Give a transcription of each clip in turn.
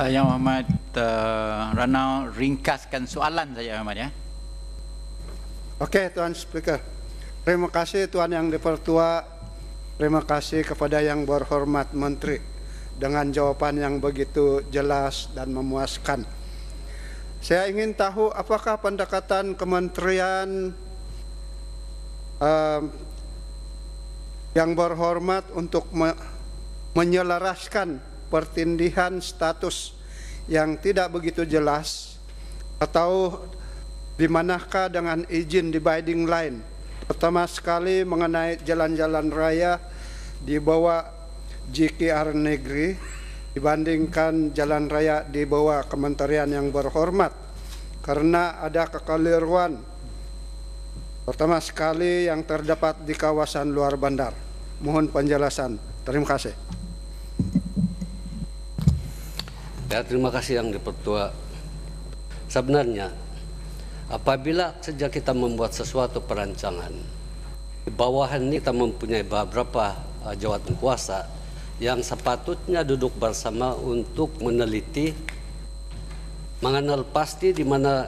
Yang Muhammad Rana ringkaskan soalan saja Muhammad ya. Okey Tuan Speaker. Terima kasih Tuan Yang Dipertua. Terima kasih kepada Yang Berhormat Menteri dengan jawapan yang begitu jelas dan memuaskan. Saya ingin tahu apakah pendekatan kementerian Yang Berhormat untuk menyelaraskan pertindihan status yang tidak begitu jelas atau di manakah dengan izin dividing line. Pertama sekali mengenai jalan-jalan raya di bawah JKR Negeri dibandingkan jalan raya di bawah Kementerian Yang Berhormat, karena ada kekeliruan. Pertama sekali yang terdapat di kawasan luar bandar. Mohon penjelasan. Terima kasih. Ya, terima kasih Yang Dipertua. Sebenarnya, apabila sejak kita membuat sesuatu perancangan, di bawahan ini kita mempunyai beberapa jawatan kuasa yang sepatutnya duduk bersama untuk meneliti, mengenal pasti di mana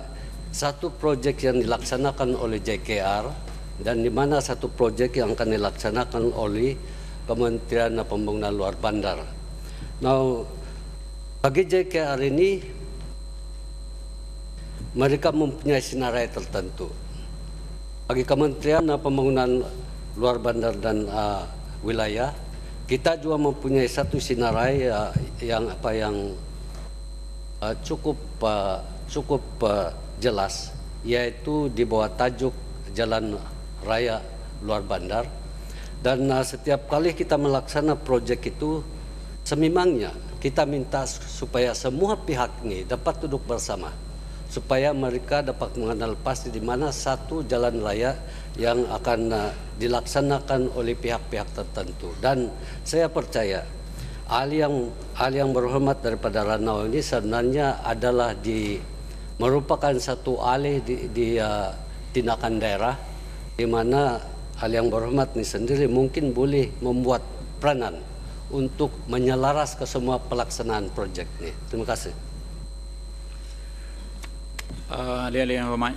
satu proyek yang dilaksanakan oleh JKR dan di mana satu proyek yang akan dilaksanakan oleh Kementerian Pembangunan Luar Bandar. Now, bagi JKR ini, mereka mempunyai sinarai tertentu. Bagi Kementerian Pembangunan Luar Bandar dan Wilayah, kita juga mempunyai satu sinarai yang cukup jelas, yaitu di bawah tajuk Jalan Raya Luar Bandar. Dan setiap kali kita melaksanakan proyek itu, sememangnya kita minta supaya semua pihak ini dapat duduk bersama, supaya mereka dapat mengenal pasti di mana satu jalan raya yang akan dilaksanakan oleh pihak-pihak tertentu. Dan saya percaya ahli yang berhormat daripada Ranau ini sebenarnya adalah merupakan satu ahli di tindakan daerah, di mana ahli yang berhormat ini sendiri mungkin boleh membuat peranan untuk menyelaras ke semua pelaksanaan proyek ini. Terima kasih. Ahli-ahli yang hormat,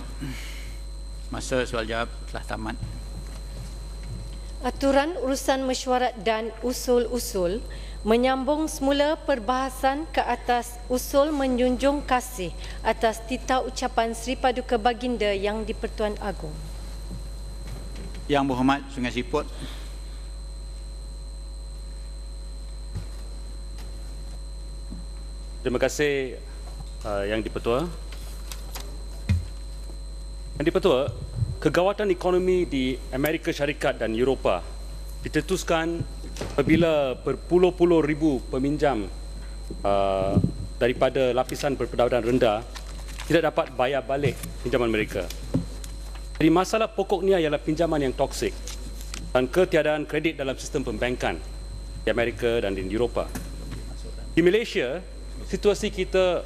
masa soal jawab telah tamat. Aturan urusan mesyuarat dan usul-usul menyambung semula perbahasan ke atas usul menjunjung kasih atas titah ucapan Seri Paduka Baginda Yang di-Pertuan Agong. Yang Berhormat Sungai Siput. Terima kasih Yang Dipertua. Yang Dipertua, kegawatan ekonomi di Amerika Syarikat dan Eropah ditetuskan apabila berpuluh-puluh ribu peminjam daripada lapisan berpendapatan rendah tidak dapat bayar balik pinjaman mereka. Jadi masalah pokoknya ialah pinjaman yang toksik dan ketiadaan kredit dalam sistem pembankan di Amerika dan di Eropah. Di Malaysia, situasi kita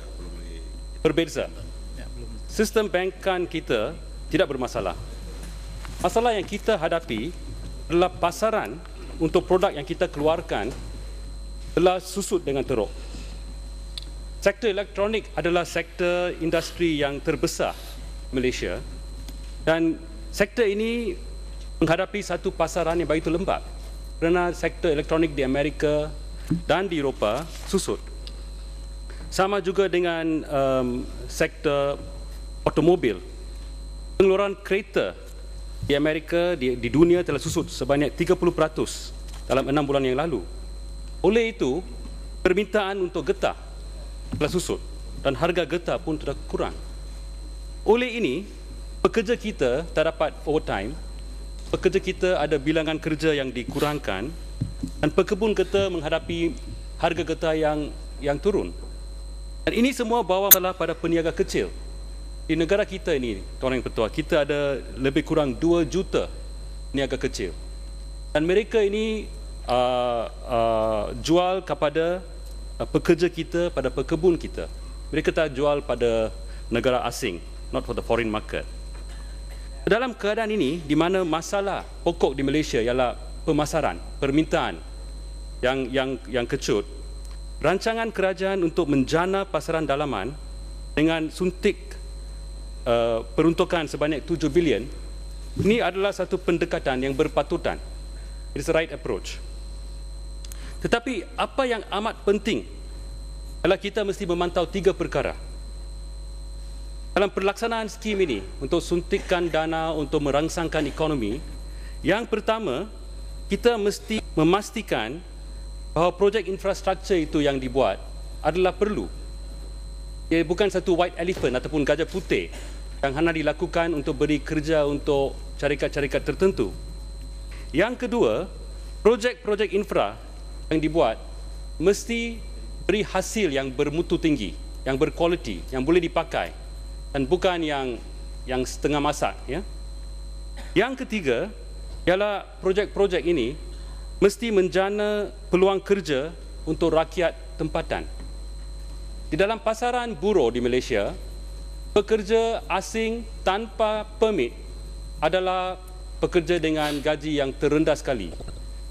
berbeza. Sistem bankan kita tidak bermasalah. Masalah yang kita hadapi adalah pasaran untuk produk yang kita keluarkan telah susut dengan teruk. Sektor elektronik adalah sektor industri yang terbesar Malaysia dan sektor ini menghadapi satu pasaran yang begitu lembab kerana sektor elektronik di Amerika dan di Eropah susut. Sama juga dengan sektor automobil. Pengeluaran kereta di Amerika, di dunia telah susut sebanyak 30% dalam 6 bulan yang lalu. Oleh itu, permintaan untuk getah telah susut dan harga getah pun telah kurang. Oleh ini, pekerja kita tak dapat overtime, pekerja kita ada bilangan kerja yang dikurangkan dan pekebun kita menghadapi harga getah yang turun. Dan ini semua bawa masalah pada peniaga kecil. Di negara kita ini, Tuan Yang Pertua, kita ada lebih kurang 2 juta peniaga kecil. Dan mereka ini jual kepada pekerja kita, pada pekebun kita. Mereka tak jual pada negara asing, not for the foreign market. Dalam keadaan ini, di mana masalah pokok di Malaysia ialah pemasaran, permintaan yang kecut, rancangan kerajaan untuk menjana pasaran dalaman dengan suntik peruntukan sebanyak 7 bilion, ini adalah satu pendekatan yang berpatutan. It's the right approach. Tetapi apa yang amat penting adalah kita mesti memantau 3 perkara. Dalam pelaksanaan skim ini untuk suntikan dana untuk merangsangkan ekonomi, yang pertama, kita mesti memastikan bahawa projek infrastruktur itu yang dibuat adalah perlu. Ia bukan satu white elephant ataupun gajah putih yang hanya dilakukan untuk beri kerja untuk syarikat-syarikat tertentu. Yang kedua, projek-projek infra yang dibuat mesti beri hasil yang bermutu tinggi, yang berkualiti, yang boleh dipakai dan bukan yang setengah masak. Ya. Yang ketiga, ialah projek-projek ini mesti menjana peluang kerja untuk rakyat tempatan. Di dalam pasaran buruh di Malaysia, pekerja asing tanpa permit adalah pekerja dengan gaji yang terendah sekali.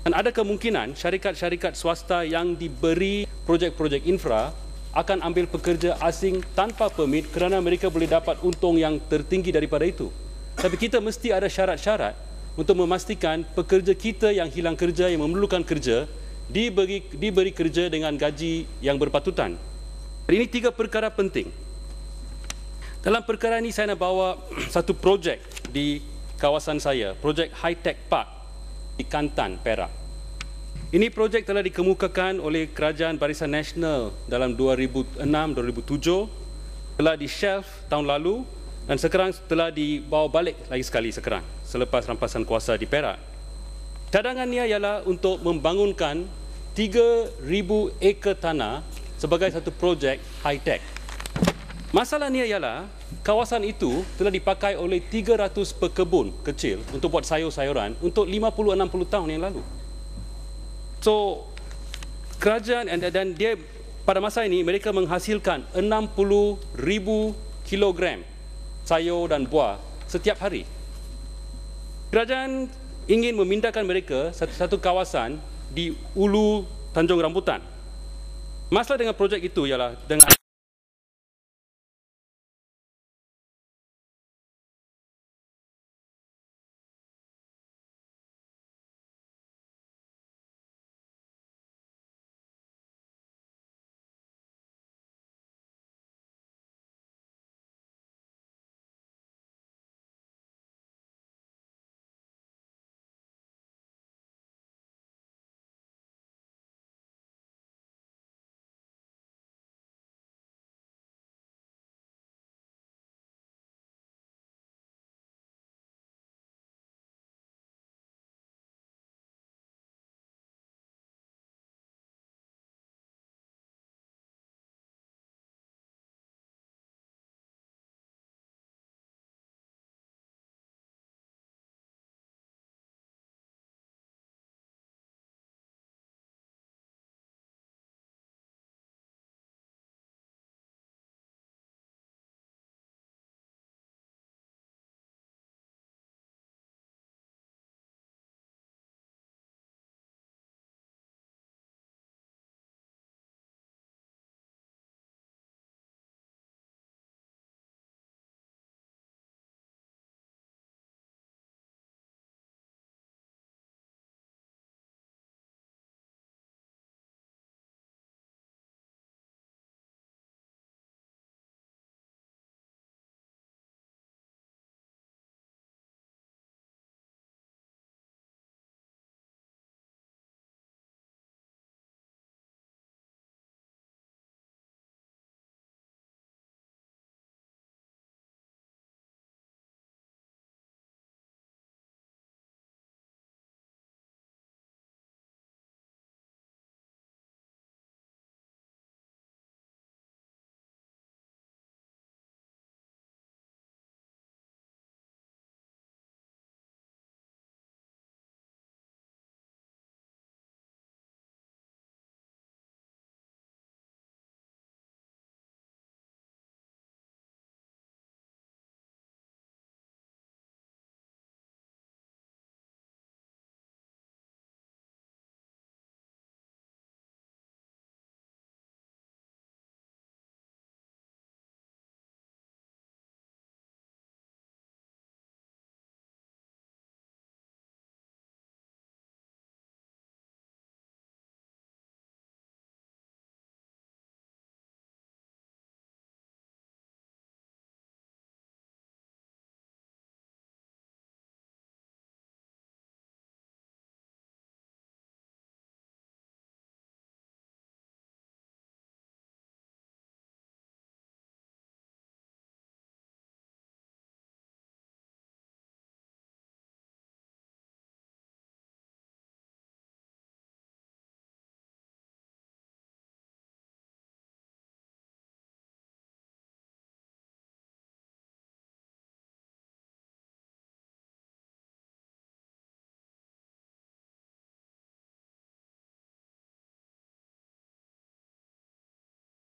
Dan ada kemungkinan syarikat-syarikat swasta yang diberi projek-projek infra akan ambil pekerja asing tanpa permit kerana mereka boleh dapat untung yang tertinggi daripada itu. Tapi kita mesti ada syarat-syarat untuk memastikan pekerja kita yang hilang kerja, yang memerlukan kerja, diberi kerja dengan gaji yang berpatutan. Ini 3 perkara penting. Dalam perkara ini saya nak bawa satu projek di kawasan saya, projek High Tech Park di Kantan, Perak. Ini projek telah dikemukakan oleh Kerajaan Barisan Nasional dalam 2006-2007, telah di-shelf tahun lalu dan sekarang telah dibawa balik lagi sekali sekarang selepas rampasan kuasa di Perak. Cadangannya ialah untuk membangunkan 3,000 ekar tanah sebagai satu projek high-tech. Masalahnya ialah kawasan itu telah dipakai oleh 300 pekebun kecil untuk buat sayur-sayuran untuk 50-60 tahun yang lalu. So, kerajaan dan dia pada masa ini mereka menghasilkan 60,000 kilogram sayur dan buah setiap hari. Kerajaan ingin memindahkan mereka satu kawasan di Ulu Tanjung Rambutan. Masalah dengan projek itu ialah dengan